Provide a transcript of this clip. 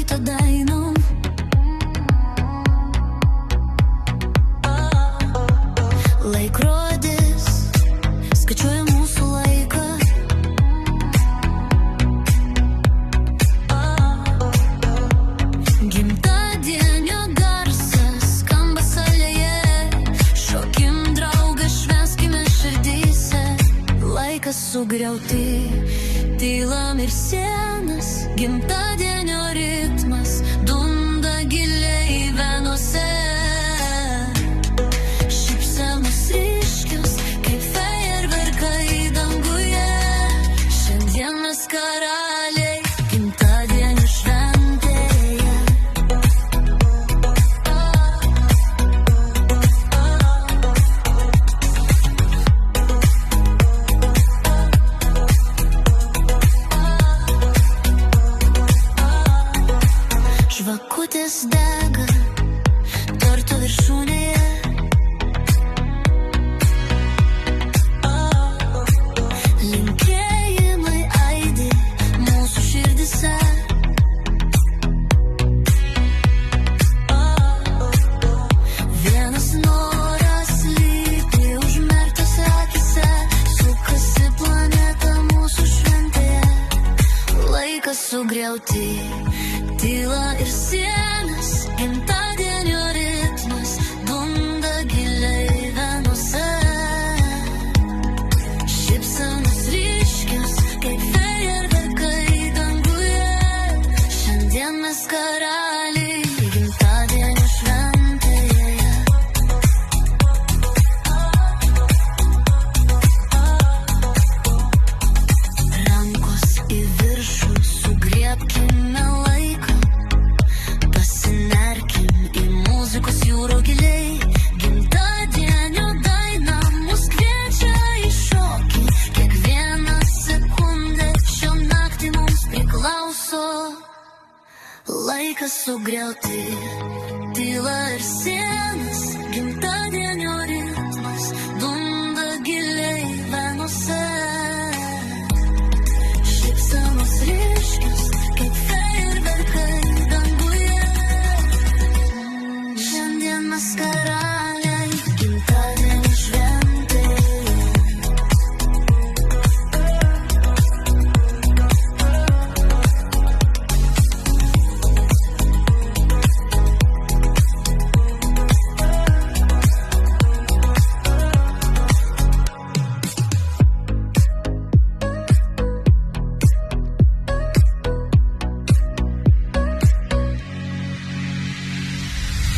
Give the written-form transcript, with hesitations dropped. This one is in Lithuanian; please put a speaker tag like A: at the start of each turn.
A: kartą dainom. Laikrodis skaičiuoja mūsų laiką. Gimtadienio garsas skamba salėje. Šokim, draugai, švęskime širdyse. Laikas sugriauti tylam ir sienas. Gimtadienio ritmas dunda giliai venuose. Šypsenos ryškios kaip fejerverkai danguje. Šiandien mes karaliai gimtadienio šventėje. Žvakutės dega torto viršūnėje. Linkėjimai aidi mūsų širdyse. Vienas noras slypi užmerktose akyse. Sukasi planeta mūsų šventėje. Laikas sugriauti tyla ir sienas. Gimtadienio ritmas dunda giliai venuose. Šypsenos ryškios kaip fejerverkai danguje. Šiandien mes karaliai gimtadienio šventėje. Rankos į viršų, sugriebkime laiką. Pasinerkim į muzikos jūro giliai. Gimtadienio daina mus kviečia į šokį. Kiekviena sekundė šio naktį mums priklauso. Laikas sugriauti tylą ir sienas. Gimtadienio ritmas dunda giliai venuose. Šypsenos ryškios kaip fejerverkai danguje. Šiandien mes karaliai